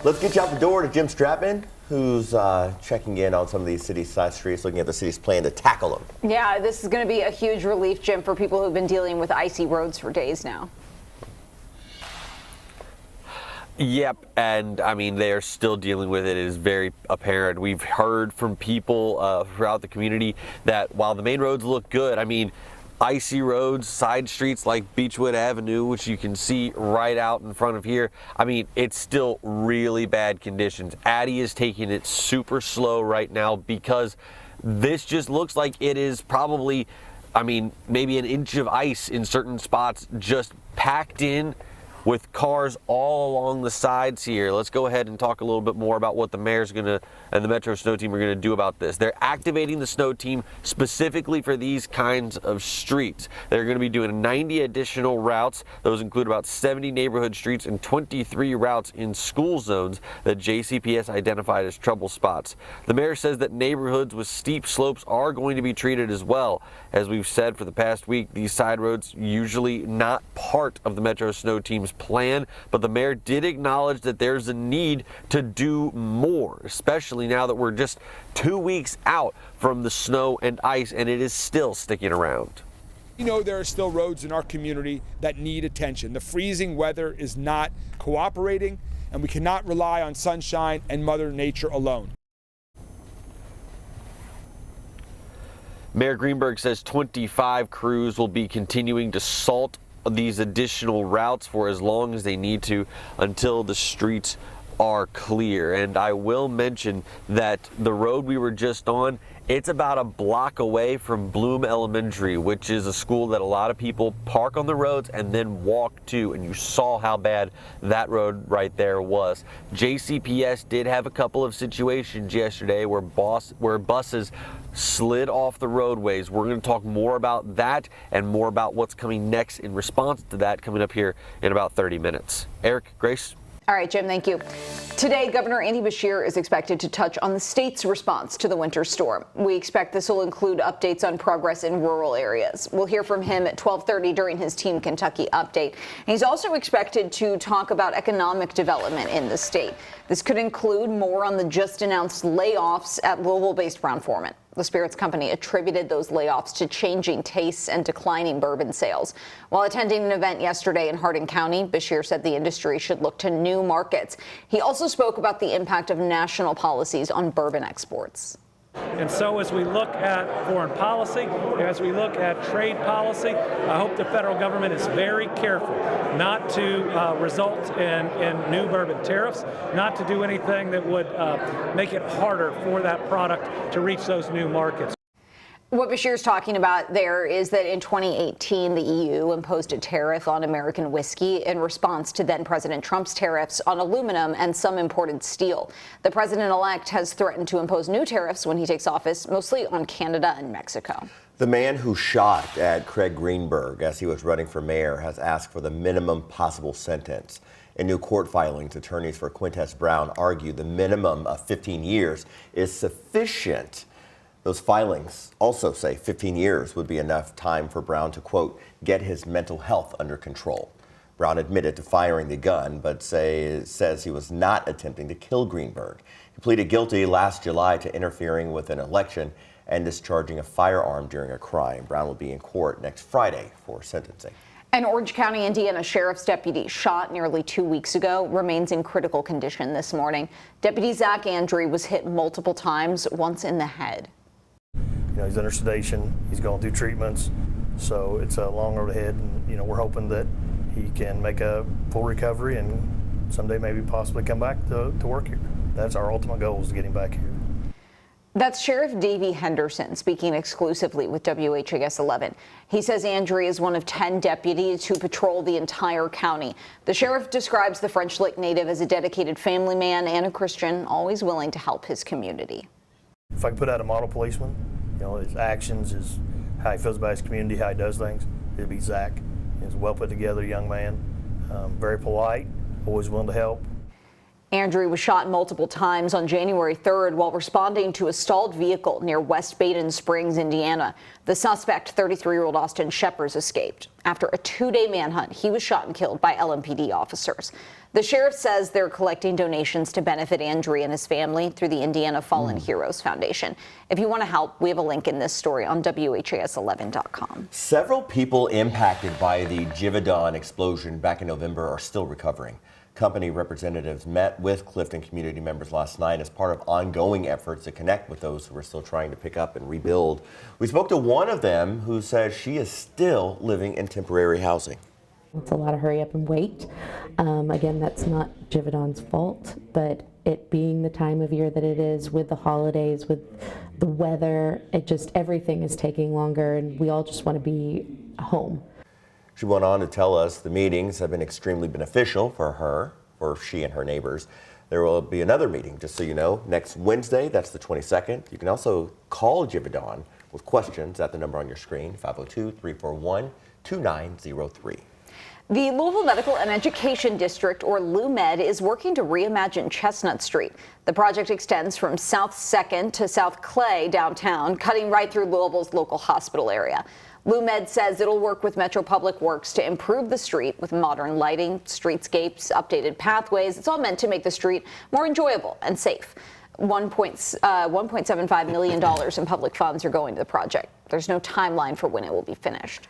Let's get you out the door to Jim Stratman, who's checking in on some of these city side streets, looking at the city's plan to tackle them. Yeah, this is going to be a huge relief, Jim, for people who've been dealing with icy roads for days now. Yep, and I mean, they're still dealing with it. It is very apparent. We've heard from people throughout the community that while the main roads look good, I mean, icy roads, side streets like Beechwood Avenue, which you can see right out in front of here, I mean, it's still really bad conditions. Addie is taking it super slow right now because this just looks like it is probably, I mean, maybe an inch of ice in certain spots just packed in with cars all along the sides here. Let's go ahead and talk a little bit more about what the mayor's gonna and the Metro Snow Team are gonna do about this. They're activating the snow team specifically for these kinds of streets. They're gonna be doing 90 additional routes. Those include about 70 neighborhood streets and 23 routes in school zones that JCPS identified as trouble spots. The mayor says that neighborhoods with steep slopes are going to be treated as well. As we've said for the past week, these side roads usually not part of the Metro Snow Team's plan, but the mayor did acknowledge that there's a need to do more, especially now that we're just 2 weeks out from the snow and ice and it is still sticking around. We know there are still roads in our community that need attention. The freezing weather is not cooperating, and we cannot rely on sunshine and Mother Nature alone. Mayor Greenberg says 25 crews will be continuing to salt these additional routes for as long as they need to until the streets are clear. And I will mention that the road we were just on, it's about a block away from Bloom Elementary, which is a school that a lot of people park on the roads and then walk to, and you saw how bad that road right there was. JCPS did have a couple of situations yesterday where buses slid off the roadways. We're going to talk more about that and more about what's coming next in response to that coming up here in about 30 minutes. Eric, Grace? All right, Jim, thank you. Today, Governor Andy Beshear is expected to touch on the state's response to the winter storm. We expect this will include updates on progress in rural areas. We'll hear from him at 12:30 during his Team Kentucky update. He's also expected to talk about economic development in the state. This could include more on the just announced layoffs at Louisville-based Brown-Forman. The spirits company attributed those layoffs to changing tastes and declining bourbon sales. While attending an event yesterday in Hardin County, Beshear said the industry should look to new markets. He also spoke about the impact of national policies on bourbon exports. And so as we look at foreign policy, as we look at trade policy, I hope the federal government is very careful not to result in new bourbon tariffs, not to do anything that would make it harder for that product to reach those new markets. What Beshear's talking about there is that in 2018, the EU imposed a tariff on American whiskey in response to then-President Trump's tariffs on aluminum and some imported steel. The president-elect has threatened to impose new tariffs when he takes office, mostly on Canada and Mexico. The man who shot at Craig Greenberg as he was running for mayor has asked for the minimum possible sentence. In new court filings, attorneys for Quintez Brown argue the minimum of 15 years is sufficient. Those filings also say 15 years would be enough time for Brown to, quote, get his mental health under control. Brown admitted to firing the gun, but says he was not attempting to kill Greenberg. He pleaded guilty last July to interfering with an election and discharging a firearm during a crime. Brown will be in court next Friday for sentencing. An Orange County, Indiana sheriff's deputy shot nearly 2 weeks ago remains in critical condition this morning. Deputy Zach Andrew was hit multiple times, once in the head. You know, he's under sedation, he's going through treatments, so it's a long road ahead, and, you know, we're hoping that he can make a full recovery and someday maybe possibly come back to work here. That's our ultimate goal, is to get him back here. That's Sheriff Davey Henderson speaking exclusively with WHAS11. He says Andrew is one of 10 deputies who patrol the entire county. The sheriff describes the French Lick native as a dedicated family man and a Christian, always willing to help his community. If I could put out a model policeman, you know, his actions, his how he feels about his community, how he does things, it'd be Zach. He's a well put together young man, very polite, always willing to help. Andrew was shot multiple times on January 3rd while responding to a stalled vehicle near West Baden Springs, Indiana. The suspect, 33-year-old Austin Shepherd, escaped. After a 2-day manhunt, he was shot and killed by LMPD officers. The sheriff says they're collecting donations to benefit Andrew and his family through the Indiana Fallen Heroes Foundation. If you want to help, we have a link in this story on WHAS11.com. Several people impacted by the Givaudan explosion back in November are still recovering. Company representatives met with Clifton community members last night as part of ongoing efforts to connect with those who are still trying to pick up and rebuild. We spoke to one of them who says she is still living in temporary housing. It's a lot of hurry up and wait. Again, that's not Givaudan's fault, but it being the time of year that it is, with the holidays, with the weather, everything is taking longer, and we all just want to be home. She went on to tell us the meetings have been extremely beneficial for her, for she and her neighbors. There will be another meeting, just so you know, next Wednesday, that's the 22nd. You can also call Givaudan with questions at the number on your screen, 502-341-2903. The Louisville Medical and Education District, or LouMed, is working to reimagine Chestnut Street. The project extends from South 2nd to South Clay downtown, cutting right through Louisville's local hospital area. LouMed says it'll work with Metro Public Works to improve the street with modern lighting, streetscapes, updated pathways. It's all meant to make the street more enjoyable and safe. $1.75 million in public funds are going to the project. There's no timeline for when it will be finished.